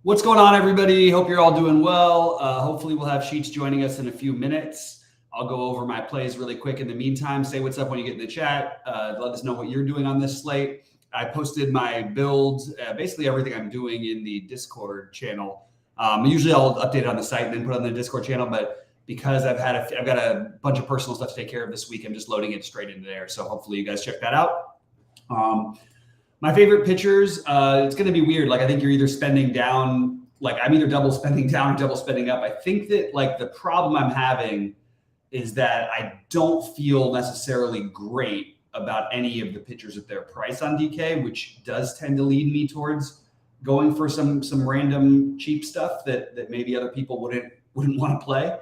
What's going on, everybody? Hope you're all doing well. Hopefully we'll have Sheets joining us in a few minutes. I'll go over my plays really quick. In the meantime, say what's up when you get in the chat. Let us know what you're doing on this slate. I posted my builds, basically everything I'm doing in the Discord channel. Usually I'll update it on the site and then put it on the Discord channel, but because I've got a bunch of personal stuff to take care of this week, I'm just loading it straight into there. So hopefully you guys check that out. My favorite pitchers, it's going to be weird. Like, I think you're either spending down, like I'm either double spending down or double spending up. I think that like the problem I'm having is that I don't feel necessarily great about any of the pitchers at their price on DK, which does tend to lead me towards going for some random cheap stuff that maybe other people wouldn't want to play.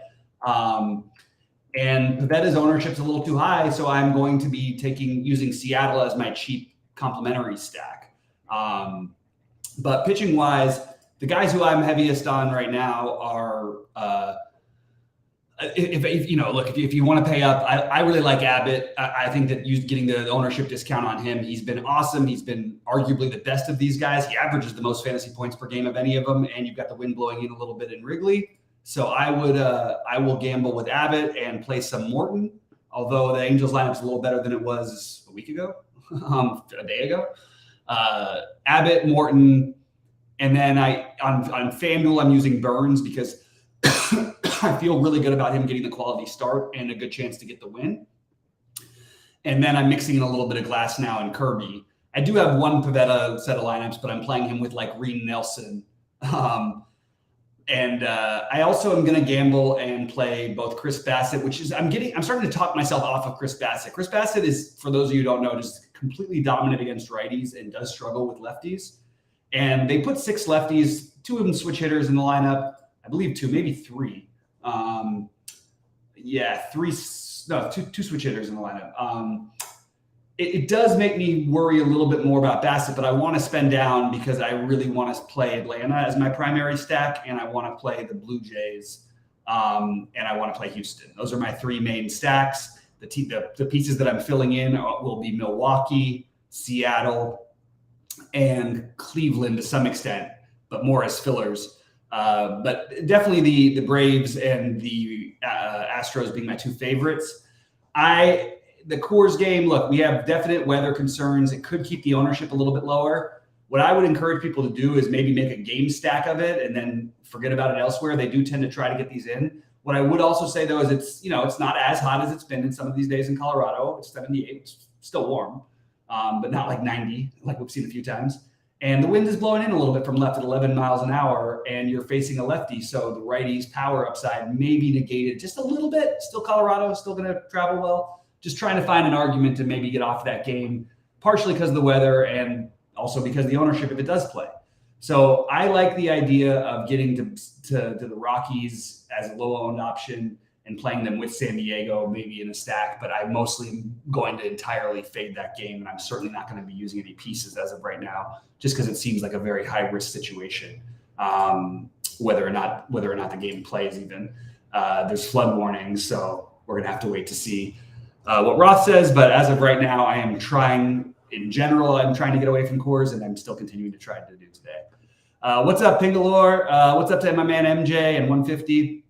And Pavetta's ownership's a little too high, so I'm going to be using Seattle as my cheap complementary stack. But pitching wise, the guys who I'm heaviest on right now are if you want to pay up, I really like Abbott. I think that getting the ownership discount on him, he's been awesome. He's been arguably the best of these guys. He averages the most fantasy points per game of any of them, and you've got the wind blowing in a little bit in Wrigley. So I will gamble with Abbott and play some Morton, although the Angels lineup's a little better than it was a week ago. A day ago. Abbott, Morton, and then on FanDuel I'm using Burns because I feel really good about him getting the quality start and a good chance to get the win. And then I'm mixing in a little bit of Glass now and Kirby. I do have one Pavetta set of lineups, but I'm playing him with like Reed Nelson. And I also am going to gamble and play both Chris Bassett, which is I'm starting to talk myself off of Chris Bassett. Chris Bassett is, for those of you who don't know, just completely dominant against righties and does struggle with lefties. And they put 6 lefties, 2 of them switch hitters in the lineup. I believe 2, maybe 3. Two switch hitters in the lineup. It does make me worry a little bit more about Bassett, but I want to spend down because I really want to play Atlanta as my primary stack, and I want to play the Blue Jays, and I want to play Houston. Those are my 3 main stacks. The pieces that I'm filling in will be Milwaukee, Seattle, and Cleveland to some extent, but more as fillers. But definitely the Braves and the Astros being my 2 favorites. The Coors game, look, we have definite weather concerns. It could keep the ownership a little bit lower. What I would encourage people to do is maybe make a game stack of it and then forget about it elsewhere. They do tend to try to get these in. What I would also say, though, is it's not as hot as it's been in some of these days in Colorado. It's 78. It's still warm, but not like 90 like we've seen a few times. And the wind is blowing in a little bit from left at 11 miles an hour, and you're facing a lefty. So the righty's power upside may be negated just a little bit. Still Colorado, still going to travel well. Just trying to find an argument to maybe get off that game, partially because of the weather and also because of the ownership if it does play. So I like the idea of getting to the Rockies as a low-owned option and playing them with San Diego, maybe in a stack, but I mostly am going to entirely fade that game, and I'm certainly not going to be using any pieces as of right now, just because it seems like a very high-risk situation, whether or not the game plays even. There's flood warnings, so we're going to have to wait to see what Roth says, but as of right now, I'm trying to get away from Coors, and I'm still continuing to try to do today. What's up, Pingalore? What's up to my man MJ and 150?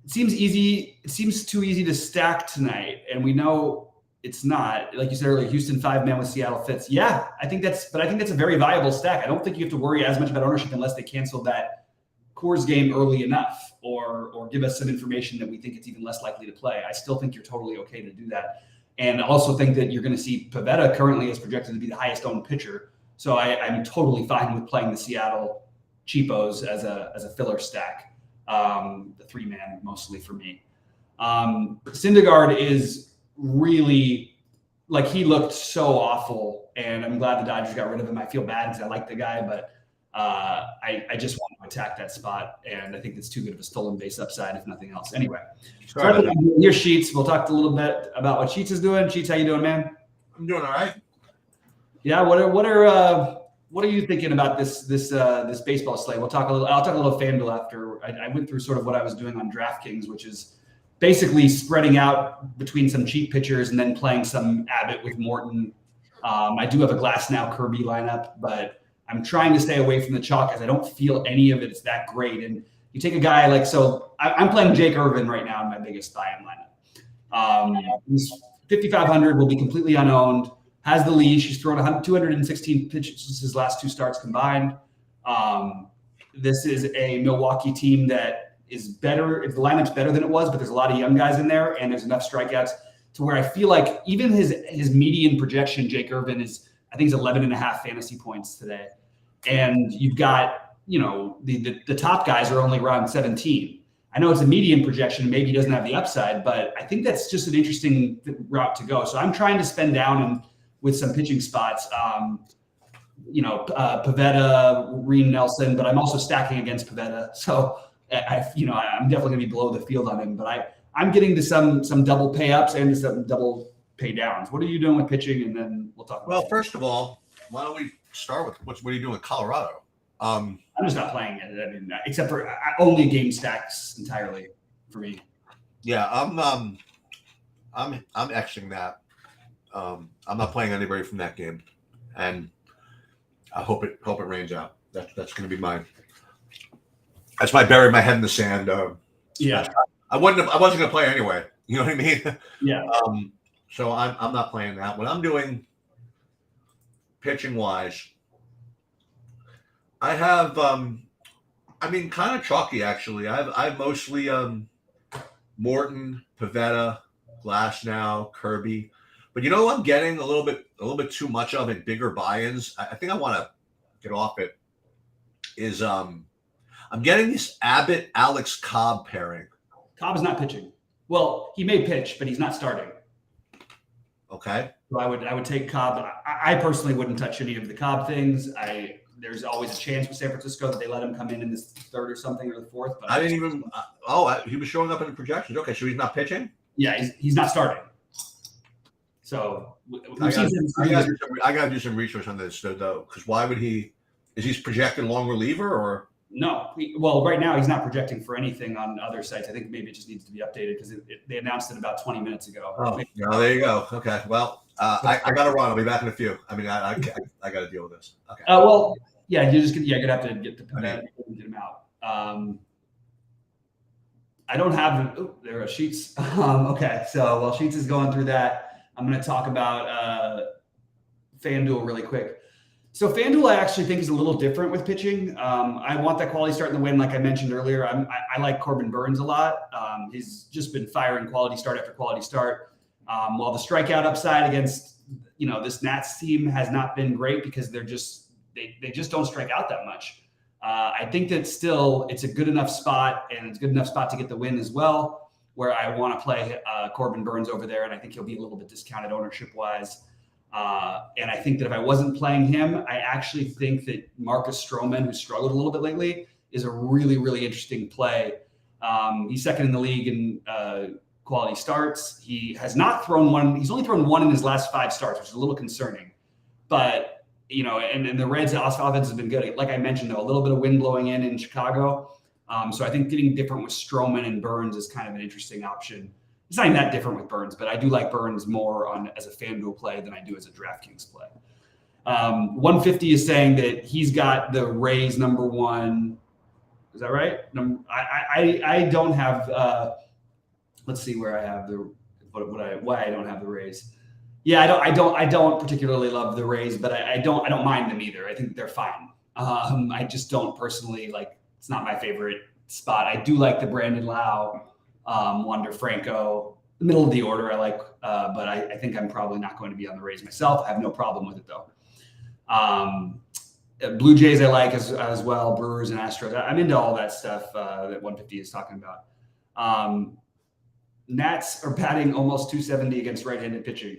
It seems easy. It seems too easy to stack tonight, and we know it's not. Like you said earlier, Houston 5-man with Seattle fits. Yeah, I think that's a very viable stack. I don't think you have to worry as much about ownership unless they cancel that Coors game early enough or give us some information that we think it's even less likely to play. I still think you're totally okay to do that. And I also think that you're going to see Pavetta currently is projected to be the highest owned pitcher. So I'm totally fine with playing the Seattle cheapos as a filler stack. The 3-man mostly for me. Syndergaard is really, like, he looked so awful, and I'm glad the Dodgers got rid of him. I feel bad because I like the guy, but I just want to attack that spot, and I think it's too good of a stolen base upside, if nothing else. Anyway, your Sheets. We'll talk a little bit about what Sheets is doing. Sheets, how you doing, man? I'm doing all right. Yeah. What are you thinking about this baseball slate? I'll talk a little FanDuel after. I went through sort of what I was doing on DraftKings, which is basically spreading out between some cheap pitchers and then playing some Abbott with Morton. I do have a Glass now Kirby lineup, but I'm trying to stay away from the chalk as I don't feel any of it's that great. And you take a guy like, I'm playing Jake Irvin right now in my biggest buy-in lineup. He's 5,500, will be completely unowned, has the leash. He's thrown 216 pitches his last 2 starts combined. This is a Milwaukee team that is better. The lineup's better than it was, but there's a lot of young guys in there, and there's enough strikeouts to where I feel like even his median projection, Jake Irvin, is, I think, he's 11.5 fantasy points today. And you've got, the top guys are only around 17. I know it's a median projection. Maybe he doesn't have the upside, but I think that's just an interesting route to go. So I'm trying to spend down with some pitching spots. Pivetta, Reen Nelson, but I'm also stacking against Pivetta. So I'm definitely going to be below the field on him. But I'm getting to some double pay ups and to some double pay downs. What are you doing with pitching? And then we'll talk about Well, first of all, why don't we start with what are you doing with Colorado? I'm just not playing it. I mean, except for only game stacks entirely for me. Yeah, I'm Xing that. I'm not playing anybody from that game, and I hope it rains out. That's going to be mine. That's my bury my head in the sand. Yeah, I wasn't going to play anyway. You know what I mean? Yeah. So I'm not playing that. What I'm doing, pitching wise, I have kind of chalky actually. I've mostly Morton, Pivetta, Glasnow, Kirby. But I'm getting a little bit too much of in bigger buy-ins. I think I want to get off it. Is I'm getting this Abbott Alex Cobb pairing. Cobb is not pitching. Well, he may pitch, but he's not starting. Okay. So I would take Cobb. I personally wouldn't touch any of the Cobb things. There's always a chance with San Francisco that they let him come in this 3rd or something or the 4th. But I didn't even. He was showing up in the projections. Okay, so he's not pitching. Yeah, he's not starting. So I got to do some research on this though, because why would he? Is he projected long reliever or? No. Well, right now he's not projecting for anything on other sites. I think maybe it just needs to be updated because they announced it about 20 minutes ago. Oh, there you go. Okay. Well, I got to run. I'll be back in a few. I mean, I got to deal with this. Okay. Well, yeah, you're gonna have to get him out. I don't have. There are Sheets. Okay, so while Sheets is going through that, I'm going to talk about FanDuel really quick. So FanDuel, I actually think is a little different with pitching. I want that quality start in the win, like I mentioned earlier. I like Corbin Burns a lot. He's just been firing quality start after quality start. While the strikeout upside against this Nats team has not been great because they just don't strike out that much. I think that still it's a good enough spot, and it's a good enough spot to get the win as well, where I want to play Corbin Burns over there, and I think he'll be a little bit discounted ownership-wise. And I think that if I wasn't playing him, I actually think that Marcus Stroman, who struggled a little bit lately, is a really, really interesting play. He's second in the league in quality starts. He has not thrown one. He's only thrown one in his last 5 starts, which is a little concerning. But and the Reds' offense has been good. Like I mentioned, though, a little bit of wind blowing in Chicago. So I think getting different with Stroman and Burns is kind of an interesting option. It's not even that different with Burns, but I do like Burns more as a FanDuel play than I do as a DraftKings play. 150 is saying that he's got the Rays number 1. Is that right? I don't have. Let's see where I have why I don't have the Rays. Yeah, I don't particularly love the Rays, but I don't mind them either. I think they're fine. I just don't personally like. It's not my favorite spot. I do like the Brandon Lau. Wander Franco, the middle of the order I like, but I think I'm probably not going to be on the Rays myself. I have no problem with it though. Blue Jays I like as well, Brewers and Astros. I'm into all that stuff that 150 is talking about. Nats are batting almost 270 against right-handed pitching.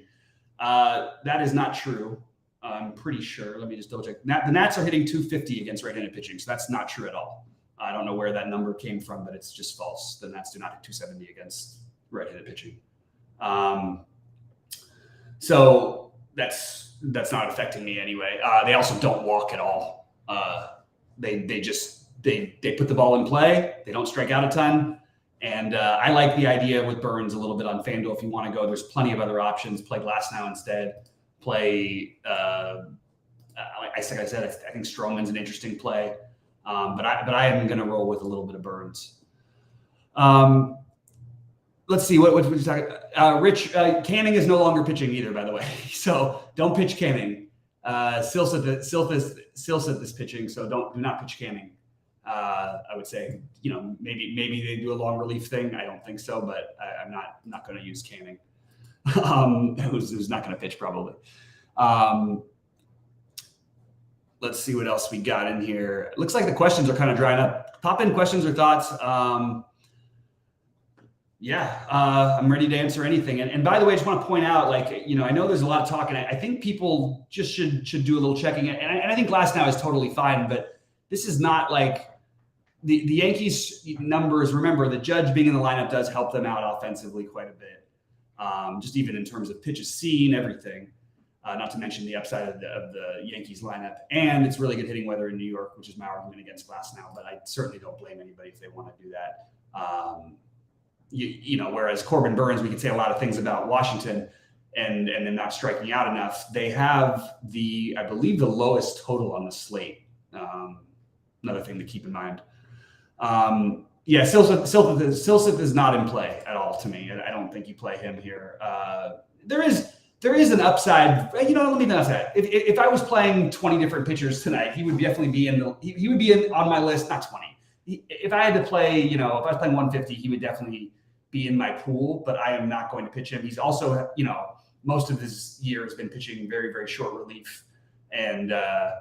That is not true. I'm pretty sure. Let me just double check. The Nats are hitting 250 against right-handed pitching, so that's not true at all. I don't know where that number came from, but it's just false. The Nats do not hit 270 against right-handed pitching. So that's not affecting me anyway. They also don't walk at all. They put the ball in play. They don't strike out a ton. And I like the idea with Burns a little bit on FanDuel. If you want to go, there's plenty of other options. Play Glasnow instead. Play like I said, I think Stroman's an interesting play, but I am going to roll with a little bit of Burns. Let's see what we talking. Rich, Canning is no longer pitching either, by the way. So don't pitch Canning. Silseth is pitching, so do not pitch Canning. I would say, maybe they do a long relief thing. I don't think so, but I'm not going to use Canning. Who's not going to pitch probably. Let's see what else we got in here. It looks like the questions are kind of drying up. Pop in questions or thoughts. I'm ready to answer anything. And by the way, I just want to point out, I know there's a lot of talk, and I think people just should do a little checking. And I think Glasnow is totally fine, but this is not like the Yankees numbers. Remember, the Judge being in the lineup does help them out offensively quite a bit. Just even in terms of pitches seen, everything. Not to mention the upside of the Yankees lineup. And it's really good hitting weather in New York, which is my argument against Glasnow. But I certainly don't blame anybody if they want to do that. Whereas Corbin Burns, we could say a lot of things about Washington and then not striking out enough. They have I believe the lowest total on the slate. Another thing to keep in mind. Silseth is not in play at all to me. I don't think you play him here. There is an upside. Let me not say that. If I was playing 20 different pitchers tonight, he would definitely be he would be on my list. Not 20. If I had to play, if I was playing 150, he would definitely be in my pool, but I am not going to pitch him. He's also, most of his year has been pitching very, very short relief. And I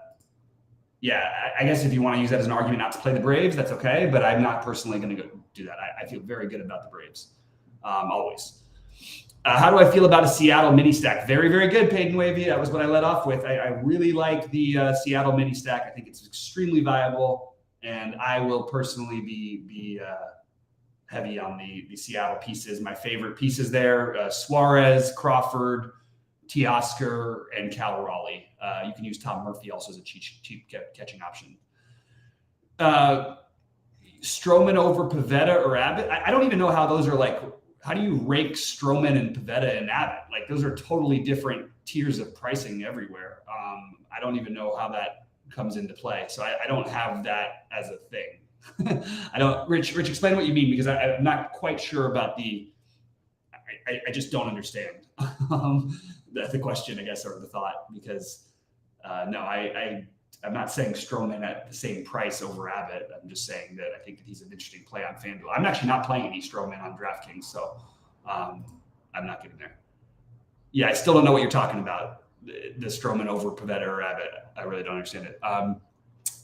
guess if you want to use that as an argument not to play the Braves, that's okay. But I'm not personally going to go do that. I feel very good about the Braves, always. How do I feel about a Seattle mini stack? Very, very good, Peyton Wavy. That was what I led off with. I really like the Seattle mini stack. I think it's extremely viable. And I will personally be heavy on the Seattle pieces. My favorite pieces there, Suarez, Crawford, Teoscar, and Cal Raleigh. You can use Tom Murphy also as a cheap catching option. Stroman over Pivetta or Abbott. I don't even know how those are how do you rake Stroman and Pivetta and Abbott? Those are totally different tiers of pricing everywhere. I don't even know how that comes into play. So I don't have that as a thing. Rich, explain what you mean, because I'm not quite sure about I just don't understand the question, I guess, or the thought, because I'm not saying Stroman at the same price over Abbott. I'm just saying that I think that he's an interesting play on FanDuel. I'm actually not playing any Stroman on DraftKings, so I'm not getting there. Yeah, I still don't know what you're talking about. The Stroman over Pivetta or Abbott. I really don't understand it.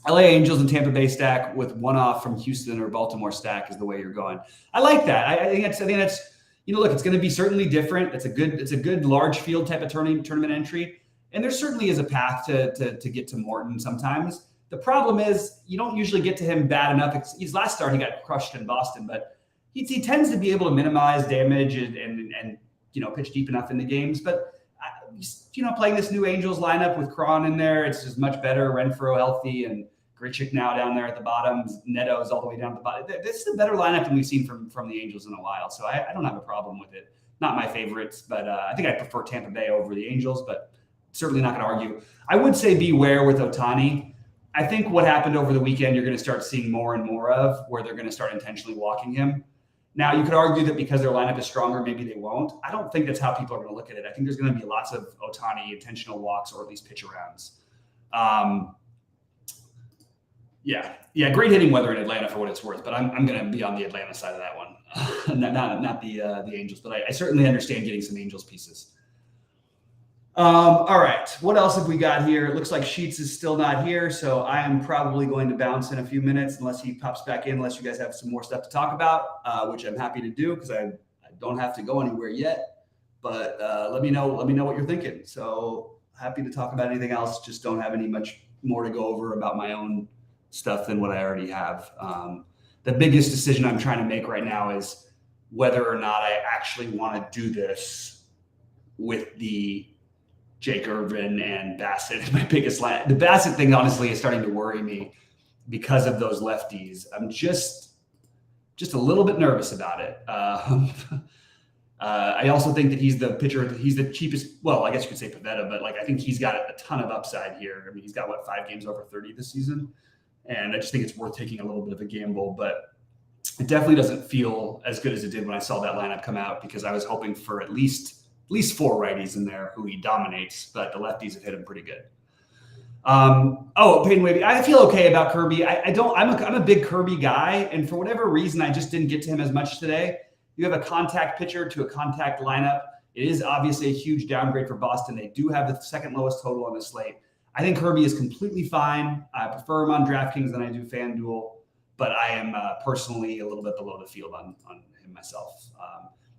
LA Angels and Tampa Bay stack with one off from Houston or Baltimore stack is the way you're going. I like that. I think that's look, it's going to be certainly different. It's a good large field type of tournament entry. And there certainly is a path to get to Morton sometimes. The problem is you don't usually get to him bad enough. His last start, he got crushed in Boston, but he tends to be able to minimize damage and pitch deep enough into games. But playing this new Angels lineup with Cron in there, it's just much better. Renfroe healthy and Grichuk now down there at the bottom. Neto's all the way down at the bottom. This is a better lineup than we've seen from the Angels in a while. So I don't have a problem with it. Not my favorites, but I think I prefer Tampa Bay over the Angels, but certainly not going to argue. I would say beware with Ohtani. I think what happened over the weekend, you're going to start seeing more and more of, where they're going to start intentionally walking him. Now, you could argue that because their lineup is stronger, maybe they won't. I don't think that's how people are going to look at it. I think there's going to be lots of Ohtani intentional walks, or at least pitch arounds. Great hitting weather in Atlanta for what it's worth, but I'm going to be on the Atlanta side of that one, not the Angels. But I certainly understand getting some Angels pieces. All right, what else have we got here? It looks like Sheets is still not here, so I am probably going to bounce in a few minutes unless he pops back in, unless you guys have some more stuff to talk about, which I'm happy to do because I don't have to go anywhere yet. But let me know what you're thinking. So happy to talk about anything else. Just don't have any much more to go over about my own stuff than what I already have. The biggest decision I'm trying to make right now is whether or not I actually want to do this with the Jake Irvin and Bassett. My biggest the Bassett thing, honestly, is starting to worry me because of those lefties. I'm just a little bit nervous about it. I also think that he's the pitcher. He's the cheapest. Well, I guess you could say Pavetta, but like I think he's got a ton of upside here. I mean, he's got 5 games over 30 this season, and I just think it's worth taking a little bit of a gamble. But it definitely doesn't feel as good as it did when I saw that lineup come out, because I was hoping for at least 4 righties in there who he dominates, but the lefties have hit him pretty good. Peyton Wavy. I feel okay about Kirby. I'm a big Kirby guy, and for whatever reason, I just didn't get to him as much today. You have a contact pitcher to a contact lineup. It is obviously a huge downgrade for Boston. They do have the second lowest total on the slate. I think Kirby is completely fine. I prefer him on DraftKings than I do FanDuel, but I am personally a little bit below the field on him myself.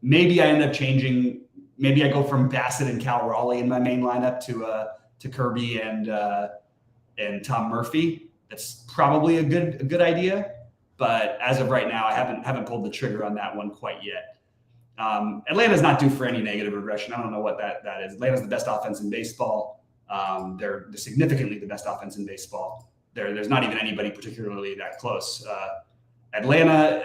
Maybe I end up changing. Maybe I go from Bassett and Cal Raleigh in my main lineup to Kirby and Tom Murphy. That's probably a good idea. But as of right now, I haven't pulled the trigger on that one quite yet. Atlanta's not due for any negative regression. I don't know what that is. Atlanta's the best offense in baseball. They're significantly the best offense in baseball. There's not even anybody particularly that close. Atlanta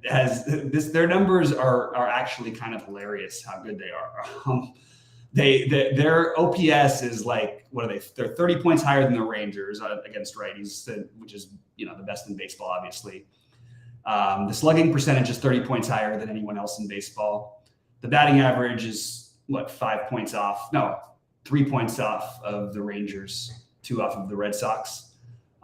has this. Their numbers are actually kind of hilarious how good they are. Their OPS is like, what are they? They're 30 points higher than the Rangers against righties, which is the best in baseball, obviously. The slugging percentage is 30 points higher than anyone else in baseball. The batting average is 5 points off? No, 3 points off of the Rangers, 2 off of the Red Sox.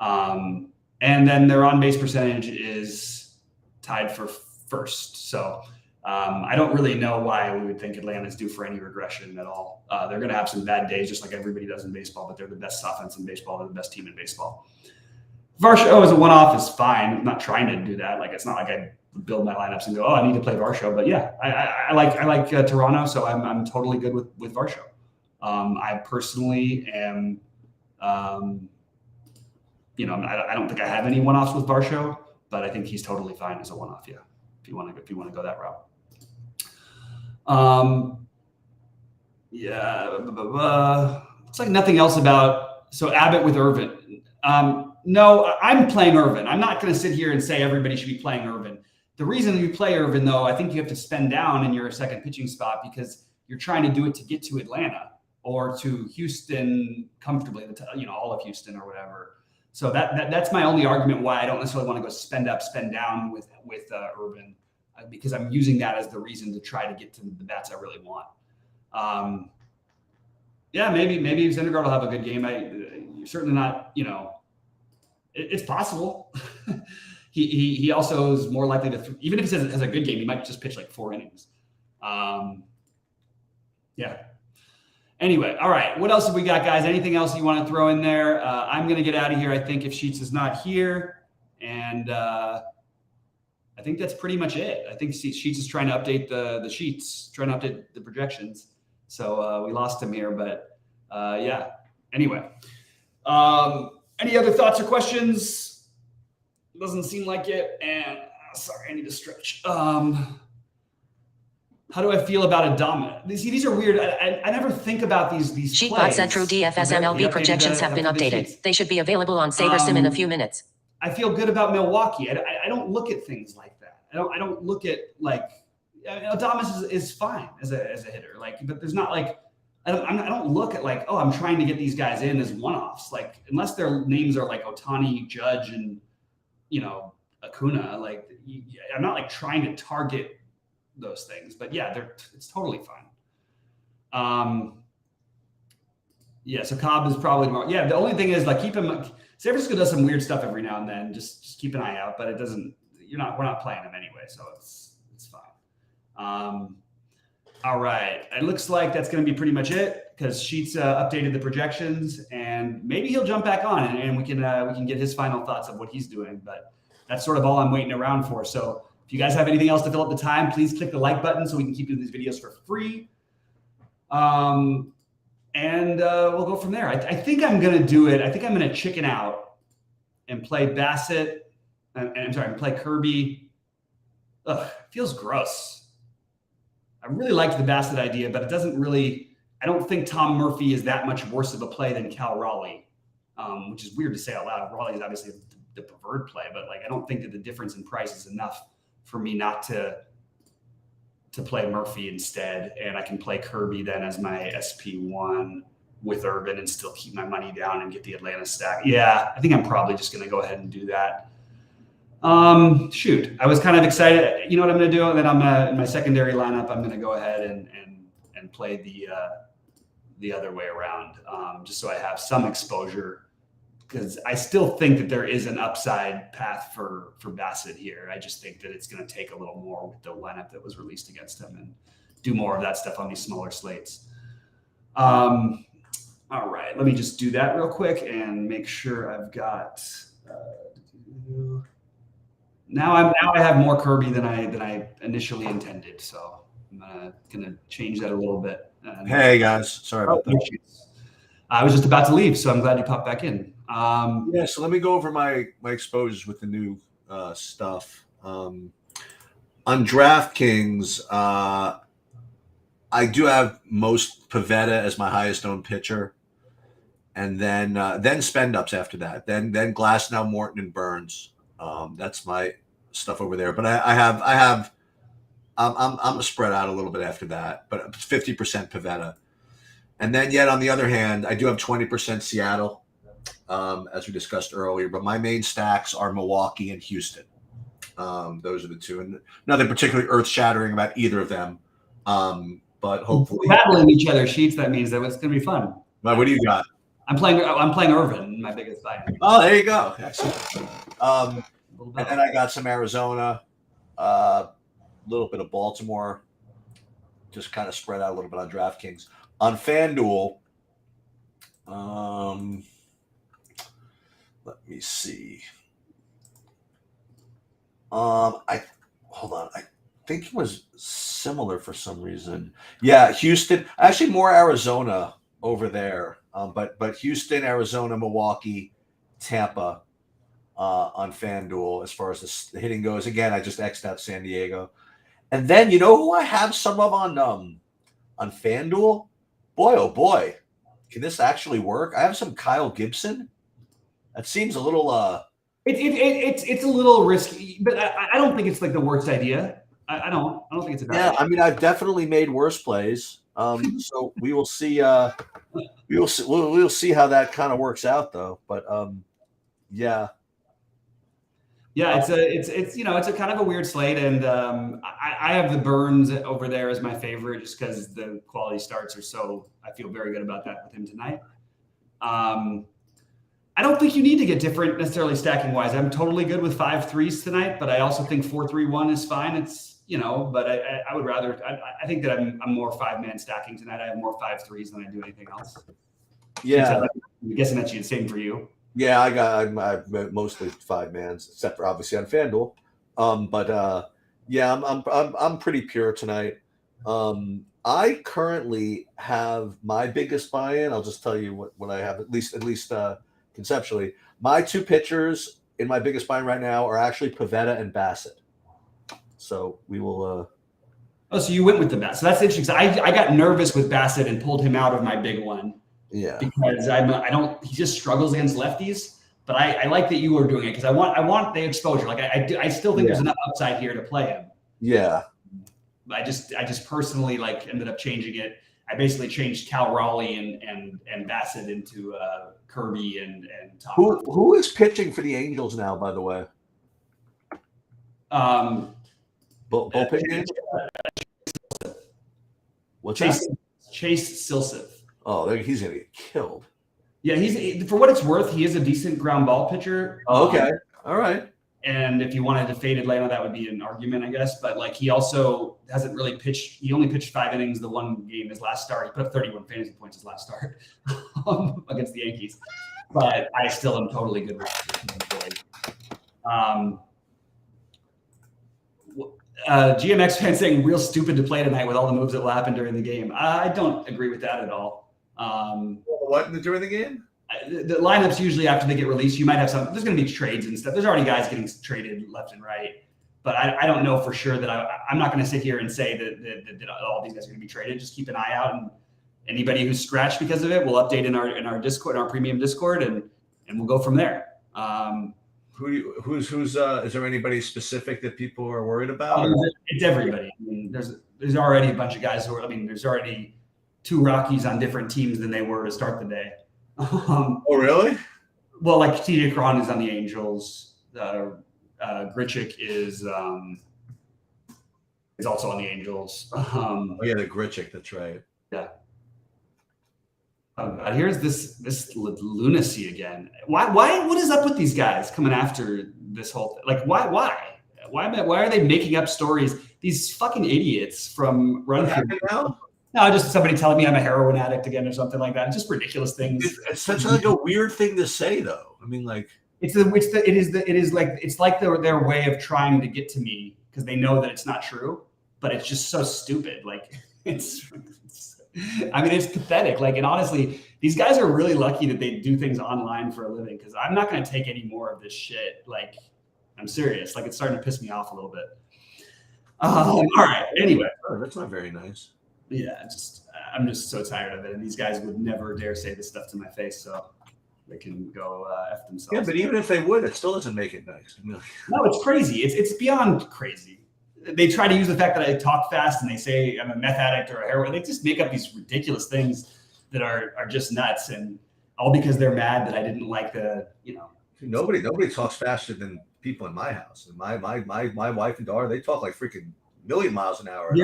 And then their on-base percentage is tied for first. So I don't really know why we would think Atlanta's due for any regression at all. They're going to have some bad days, just like everybody does in baseball, but they're the best offense in baseball. They're the best team in baseball. Varsho as a one-off is fine. I'm not trying to do that. Like, it's not like I build my lineups and go, I need to play Varsho. But yeah, I like Toronto, so I'm totally good with Varsho. I personally am, I don't think I have any one-offs with Varsho, but I think he's totally fine as a one-off. Yeah, if you want to go that route. It's like nothing else about. So Abbott with Irvin. No, I'm playing Irvin. I'm not going to sit here and say everybody should be playing Irvin. The reason you play Irvin, though, I think you have to spend down in your second pitching spot because you're trying to do it to get to Atlanta or to Houston comfortably, all of Houston or whatever. So that's my only argument why I don't necessarily want to go spend up, spend down with Irvin, because I'm using that as the reason to try to get to the bats I really want. Maybe Syndergaard will have a good game. You're certainly not, it's possible. He also is more likely to, even if he has a good game, he might just pitch like 4 innings. Anyway, all right. What else have we got, guys? Anything else you want to throw in there? I'm going to get out of here, I think, if Sheets is not here. And I think that's pretty much it. I think Sheets is trying to update the sheets, trying to update the projections. So we lost him here, but Anyway, any other thoughts or questions? Doesn't seem like it. And sorry, I need to stretch. How do I feel about Adama? These are weird. I never think about these Sheetbot Centro DFS MLB projections have been updated. They should be available on SaberSim in a few minutes. I feel good about Milwaukee. I don't look at things like that. I don't look at Adames is fine as a hitter. But there's not I don't look at I'm trying to get these guys in as one-offs. Unless their names are like Ohtani, Judge, and Acuna. I'm not trying to target those things, but it's totally fine. So Cobb is probably more. Yeah, the only thing is keep him. San Francisco does some weird stuff every now and then. Just keep an eye out, but it doesn't. We're not playing him anyway, so it's fine. All right, it looks like that's going to be pretty much it because Sheets updated the projections, and maybe he'll jump back on and we can get his final thoughts of what he's doing. But that's sort of all I'm waiting around for. So if you guys have anything else to fill up the time, please click the like button so we can keep doing these videos for free. And we'll go from there. I think I'm going to do it. I think I'm going to chicken out and play Bassett. And play Kirby. Ugh, feels gross. I really liked the Bassett idea, but it doesn't really. I don't think Tom Murphy is that much worse of a play than Cal Raleigh, which is weird to say out loud. Raleigh is obviously the preferred play, but I don't think that the difference in price is enough for me not to to play Murphy instead, and I can play Kirby then as my SP1 with Urban and still keep my money down and get the Atlanta stack. Yeah, I think I'm probably just going to go ahead and do that. Shoot, I was kind of excited. You know what I'm going to do? And then in my secondary lineup, I'm going to go ahead and play the other way around, just so I have some exposure, because I still think that there is an upside path for Bassett here. I just think that it's going to take a little more with the lineup that was released against him and do more of that stuff on these smaller slates. All right, let me just do that real quick and make sure I've got. Now I have more Kirby than I initially intended, so I'm gonna change that a little bit. Hey guys, sorry about that. I was just about to leave, so I'm glad you popped back in. Yeah, so let me go over my exposures with the new stuff. On DraftKings, I do have most Pivetta as my highest owned pitcher, and then spend ups after that. Then Glasnow, Morton, and Burns. That's my stuff over there. But I'm spread out a little bit after that. But 50% Pivetta, and then yet on the other hand, I do have 20% Seattle, as we discussed earlier. But my main stacks are Milwaukee and Houston. Those are the two, and nothing particularly earth shattering about either of them. But hopefully battling each other sheets. That means that it's going to be fun. What do you got? I'm playing Irvin, my biggest buy. Oh, there you go. Excellent. And then I got some Arizona, a little bit of Baltimore, just kind of spread out a little bit on DraftKings. On FanDuel, let me see. Hold on. I think it was similar for some reason. Yeah, Houston. Actually, more Arizona over there. But Houston, Arizona, Milwaukee, Tampa on FanDuel as far as the hitting goes. Again, I just X'd out San Diego. And then, you know who I have some of on FanDuel? Boy, oh boy. Can this actually work? I have some Kyle Gibson. That seems a little it's a little risky, but I don't think it's like the worst idea. I don't think it's a bad idea. I mean, I've definitely made worse plays. So we will see. We'll see how that kind of works out, though. But yeah. It's a kind of a weird slate, and I have the Burns over there as my favorite just because the quality starts are so. I feel very good about that with him tonight. I don't think you need to get different necessarily stacking wise. I'm totally good with 5-3s tonight, but I also think 4-3-1 is fine. It's but I would rather. I think that I'm more 5-man stacking tonight. I have more 5-3s than I do anything else. Yeah, I'm guessing that's the same for you. Yeah, I've mostly 5-mans, except for obviously on FanDuel. I'm pretty pure tonight. I currently have my biggest buy-in. I'll just tell you what I have, at least conceptually. My two pitchers in my biggest buy-in right now are actually Pivetta and Bassett. So we will. So you went with the Bassett. So that's interesting. So I got nervous with Bassett and pulled him out of my big one. Yeah, because he just struggles against lefties, but I like that you are doing it because I want the exposure. Like I still think there's enough upside here to play him. Yeah. I just personally ended up changing it. I basically changed Cal Raleigh and Bassett into Kirby and Tom. Who is pitching for the Angels now, by the way? Bullpen game? What's Chase that? Silseth. Oh, he's gonna get killed. Yeah, he's for what it's worth, he is a decent ground ball pitcher. Oh, okay, all right. And if you wanted to fade Atlanta, that would be an argument, I guess. But he also hasn't really pitched. He only pitched 5 innings the one game his last start. He put up 31 fantasy points his last start against the Yankees. But I still am totally good with him. GMX fan saying real stupid to play tonight with all the moves that will happen during the game. I don't agree with that at all. What during the game? The lineups usually after they get released, you might have some. There's going to be trades and stuff. There's already guys getting traded left and right, but I don't know for sure that I'm not going to sit here and say that all these guys are going to be traded. Just keep an eye out, and anybody who's scratched because of it, we'll update in our Discord, in our premium Discord, and we'll go from there. Who's is there anybody specific that people are worried about? It's everybody. I mean, there's already a bunch of guys who are. I mean, there's already 2 Rockies on different teams than they were to start the day. Oh, really? Well, like TJ Cron is on the Angels. Grichuk is also on the Angels. Oh yeah, the Grichuk. That's right. Yeah. Here's this lunacy again. Why? What is up with these guys coming after this whole thing? Like, why are they making up stories? These fucking idiots from Run now? No, just somebody telling me I'm a heroin addict again or something like that. Just ridiculous things. It's such like a weird thing to say, though. I mean, like it's like their way of trying to get to me because they know that it's not true, but it's just so stupid. Like it's I mean, it's pathetic. Like, and honestly, these guys are really lucky that they do things online for a living because I'm not going to take any more of this shit. Like, I'm serious. Like, it's starting to piss me off a little bit. All right. Anyway, that's not very nice. Yeah, I'm just so tired of it. And these guys would never dare say this stuff to my face, so they can go F themselves. Yeah, but even if they would, it still doesn't make it nice. No, it's crazy. It's beyond crazy. They try to use the fact that I talk fast and they say I'm a meth addict or a heroin. They just make up these ridiculous things that are just nuts, and all because they're mad that I didn't like the. Nobody talks faster than people in my house. And my wife and daughter, they talk like freaking million miles an hour.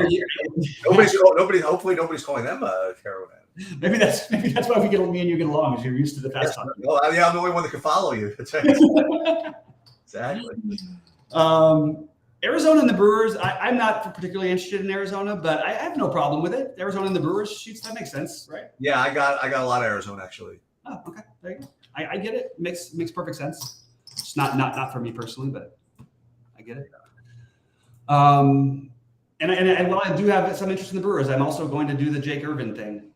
Hopefully nobody's calling them a heroin addict. Maybe that's why me and you get along, is you're used to the fast talking. Well, yeah, I'm the only one that can follow you. Exactly. Arizona and the Brewers, I'm not particularly interested in Arizona, but I have no problem with it. Arizona and the Brewers, shoots, that makes sense, right? Yeah, I got a lot of Arizona actually. Oh, okay. There you go. I get it. Makes perfect sense. It's not for me personally, but I get it. And while I do have some interest in the Brewers, I'm also going to do the Jake Irvin thing.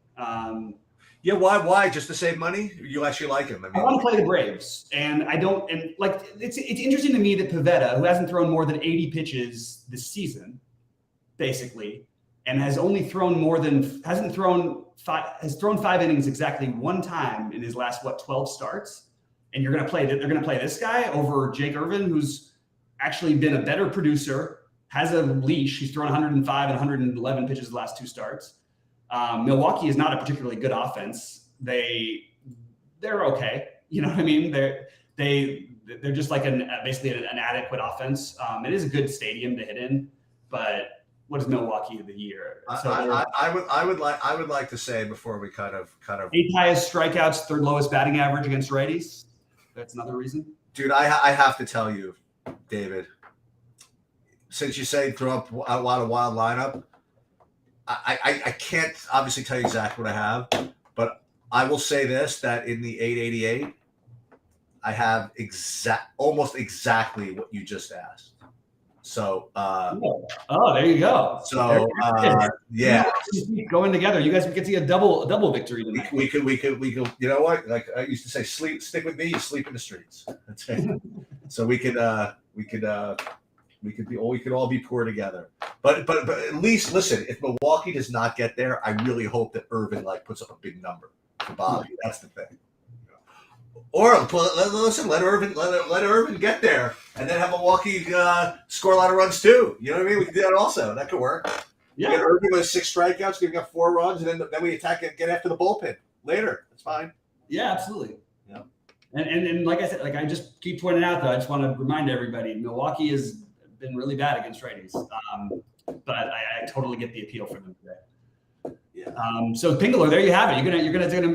Yeah, why? Just to save money? You actually like him? I want to play the Braves, and I don't. And like, it's interesting to me that Pivetta, who hasn't thrown more than 80 pitches this season, basically, and has thrown 5 innings exactly one time in his last 12 starts, and they're going to play this guy over Jake Irvin, who's actually been a better producer, has a leash. He's thrown 105 and 111 pitches the last 2 starts. Milwaukee is not a particularly good offense. They're okay. You know what I mean? They're just like basically an adequate offense. It is a good stadium to hit in, but what is Milwaukee of the year? So I would like to say before we kind of 8th highest strikeouts, 3rd lowest batting average against righties. That's another reason. Dude, I have to tell you, David, since you say throw up a lot of wild lineup, I can't obviously tell you exactly what I have, but I will say this, that in the 888, I have almost exactly what you just asked. So there you go. So yeah, going together, you guys get to see a double victory tonight. We could. You know what? Like I used to say, stick with me. You sleep in the streets. That's it. So we could all be poor together. But at least listen. If Milwaukee does not get there, I really hope that Irvin puts up a big number for Bobby. That's the thing. Or let Irvin get there, and then have Milwaukee score a lot of runs too. You know what I mean? We can do that also. That could work. Yeah. Get Irvin with 6 strikeouts, giving up 4 runs, and then we attack and get after the bullpen later. That's fine. Yeah, absolutely. Yeah. And like I said, like I just keep pointing out, though, I just want to remind everybody, Milwaukee has been really bad against righties, but I totally get the appeal for them today. Yeah. So Pingler, there you have it. You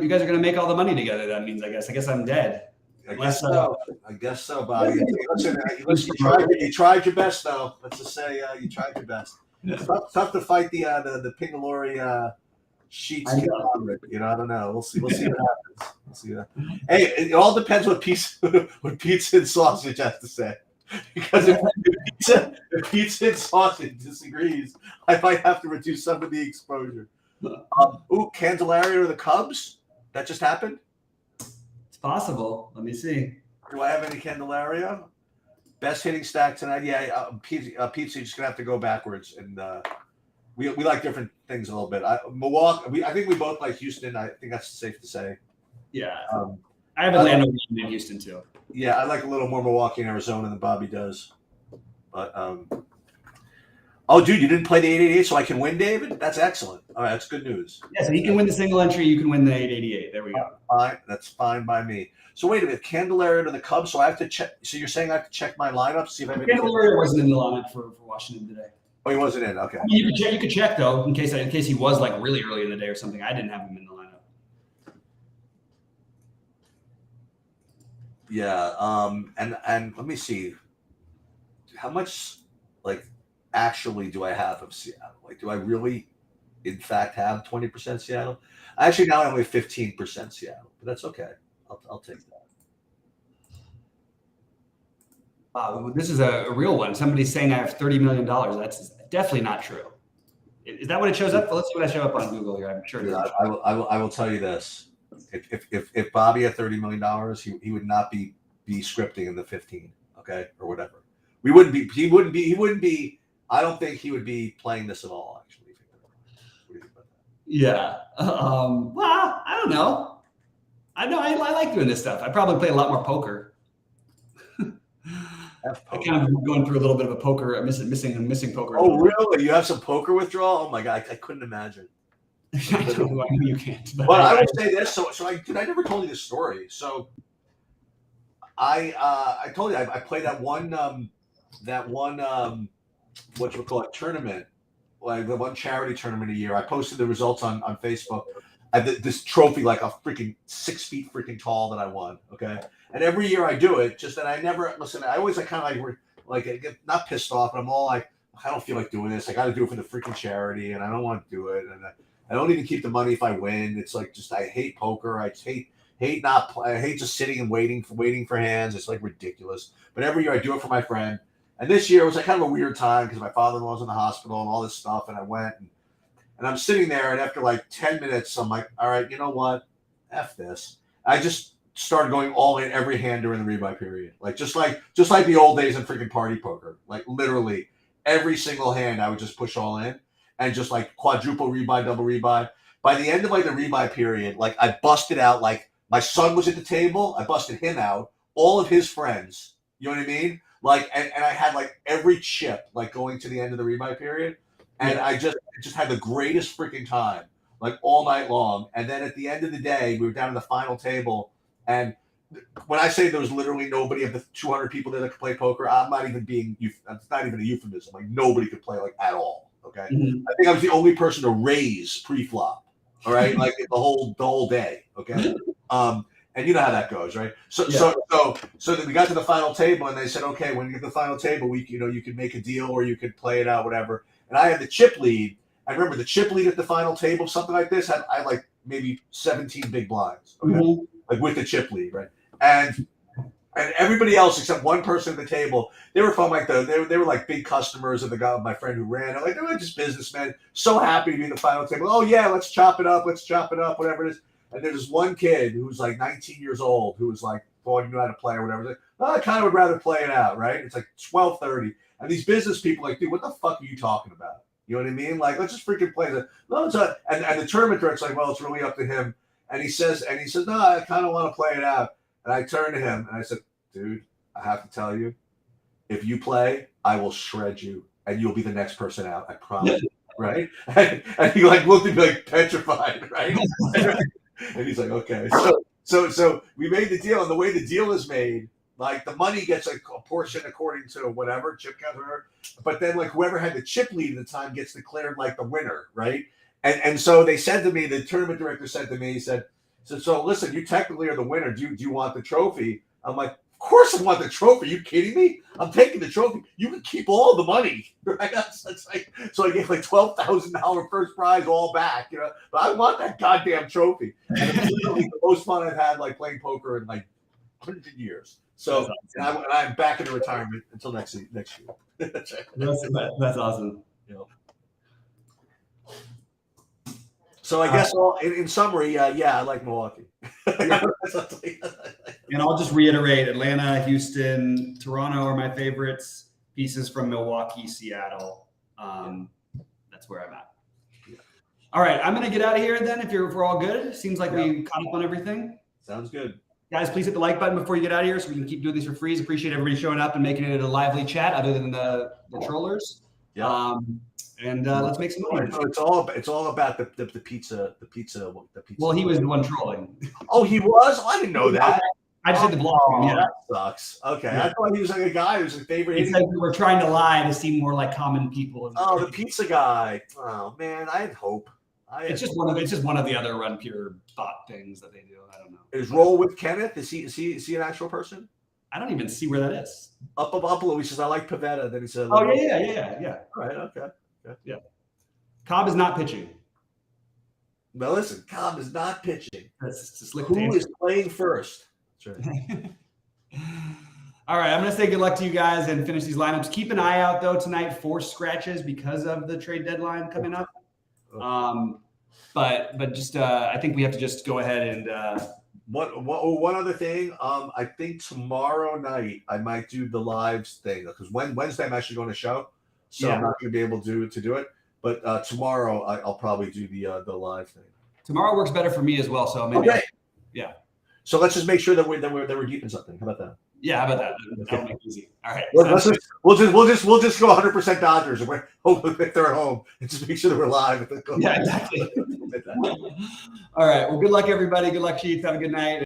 guys are gonna make all the money together. That means, I guess I'm dead. I guess so, Bobby. Listen, you tried your best, though. Let's just say you tried your best. It's tough to fight the Pingalori sheets. I don't know. We'll see what happens. We'll see that. Hey, it all depends what pizza and sausage has to say. Because if pizza and sausage disagrees, I might have to reduce some of the exposure. Candelario or the Cubs? That just happened? It's possible. Let me see. Do I have any Candelario? Best hitting stack tonight? Yeah, pizza, you're just going to have to go backwards. And we like different things a little bit. Milwaukee, I think we both like Houston. I think that's safe to say. Yeah. I have Atlanta and Houston too. Yeah, I like a little more Milwaukee and Arizona than Bobby does. But oh, dude, you didn't play the 888, so I can win, David? That's excellent. All right, that's good news. Yeah, so he can win the single entry. You can win the 888. There we go. Fine, that's fine by me. So wait a minute, Candelaria to the Cubs. So I have to check. So you're saying I have to check my lineup, see if I have any. Candelaria wasn't in the lineup for Washington today. Oh, he wasn't in. Okay. I mean, you could check though, in case he was like really early in the day or something. I didn't have him in the lineup. Yeah. And let me see. How much like actually do I have of Seattle? Like, do I really, in fact, have 20% Seattle? Actually, now I only have 15% Seattle, but that's okay. I'll take that. Wow, this is a real one. Somebody's saying I have $30 million. That's definitely not true. Is that what it shows up? Let's see what I show up on Google here. I'm sure it is. I will tell you this: if Bobby had $30 million, he would not be scripting in the 15, okay, or whatever. We wouldn't be. He wouldn't be. I don't think he would be playing this at all. Actually, what do you think about that? Yeah. Well, I don't know. I know I like doing this stuff. I probably play a lot more poker. I kind of going through a little bit of a poker, missing poker. Oh, really? You have some poker withdrawal? Oh my god, I couldn't imagine. I know you can't. But I will say this. So I never told you this story. So I told you I played that one what you call it tournament, like the one charity tournament a year. I posted the results on Facebook. I did this trophy like a freaking 6 feet freaking tall that I won. Okay. And every year I do it, just that I never listen. I always kind of like I get not pissed off, but I'm all like, I don't feel like doing this. I got to do it for the freaking charity, and I don't want to do it. And I don't even keep the money if I win. It's like just I hate poker. I hate not play. I hate just sitting and waiting for hands. It's like ridiculous. But every year I do it for my friend. And this year it was like kind of a weird time because my father-in-law was in the hospital and all this stuff. And I went and I'm sitting there, and after like 10 minutes, I'm like, all right, you know what? F this. I just started going all in every hand during the rebuy period. Like just like the old days in freaking party poker. Like literally every single hand I would just push all in and just like quadruple rebuy, double rebuy. By the end of like the rebuy period, like I busted out, like my son was at the table, I busted him out, all of his friends, you know what I mean? Like, and I had like every chip like going to the end of the rebuy period. And I just had the greatest freaking time, like all night long. And then at the end of the day, we were down to the final table. And when I say there was literally nobody of the 200 people there that could play poker, I'm not even being, it's not even a euphemism. Like nobody could play like at all. Okay. Mm-hmm. I think I was the only person to raise pre-flop. All right. Like the whole day. Okay. And you know how that goes, right? So then we got to the final table, and they said, okay, when you get to the final table, you could make a deal or you could play it out, whatever. And I had the chip lead. I remember the chip lead at the final table, something like this. I had like maybe 17 big blinds, okay, mm-hmm. like with the chip lead, right? And everybody else except one person at the table, they were from like they were like big customers of the guy, my friend who ran. Like they were just businessmen, so happy to be in the final table. Oh yeah, let's chop it up, whatever it is. And there's this one kid who was like 19 years old who was like, oh, you know how to play or whatever. Like, oh, I kind of would rather play it out, right? It's like 12:30. And these business people are like, dude, what the fuck are you talking about? You know what I mean? Like, let's just freaking play it. No, it's not. And the tournament director's like, well, it's really up to him. And he says, no, I kind of want to play it out. And I turned to him and I said, dude, I have to tell you, if you play, I will shred you and you'll be the next person out. I promise you, right? And he like looked at me like petrified, right? And he's like, okay. So we made the deal, and the way the deal is made, like the money gets a portion according to whatever chip count, but then like whoever had the chip lead at the time gets declared like the winner, right? And so they said to me, the tournament director said to me, he said, so listen, you technically are the winner. Do you want the trophy? I'm like, of course I want the trophy. Are you kidding me? I'm taking the trophy. You can keep all the money, right? That's like, so I gave like $12,000 first prize all back, you know. But I want that goddamn trophy. And it's literally the most fun I've had like playing poker in like 100 years. So and I'm back into retirement until next year. That's awesome. You know. So I guess in summary, yeah, I like Milwaukee. And I'll just reiterate, Atlanta, Houston, Toronto are my favorites. Pieces from Milwaukee, Seattle. That's where I'm at. Yeah. All right, I'm going to get out of here then if we're all good. Seems like we caught up on everything. Sounds good. Guys, please hit the like button before you get out of here so we can keep doing these for free. Appreciate everybody showing up and making it a lively chat other than the trollers. Yeah. Let's make some money. It's all about the pizza. Well, he was the one trolling. Oh, he was? I didn't know that. I just had to block him. Yeah, that sucks. Okay, Yeah. I thought he was like a guy who's a favorite. It's like we were trying to lie to seem more like common people. Oh, the pizza guy. Oh man, I had hope. It's just one of the other Run Pure bot things that they do. I don't know. Is Roll with Kenneth? Is he an actual person? I don't even see where that is. Up below, he says, "I like Pavetta." Then he said, "Oh yeah." All right, okay. Yeah. Cobb is not pitching. Well, listen, Cobb is not pitching. That's just Who is playing first? That's right. All right, I'm going to say good luck to you guys and finish these lineups. Keep an eye out, though, tonight for scratches because of the trade deadline coming up. But just I think we have to just go ahead and one other thing. I think tomorrow night I might do the lives thing because Wednesday I'm actually going to show, so I'm not going to be able to do it. But tomorrow I'll probably do the live thing. Tomorrow works better for me as well. So maybe yeah. So let's just make sure that we're deep in something. How about that? Yeah, how about that? That'll make it easy. All right. We'll just go 100% Dodgers and hope if they're at home and just make sure that we're live. Yeah, exactly. All right. Well, good luck, everybody. Good luck, Chief. Have a good night.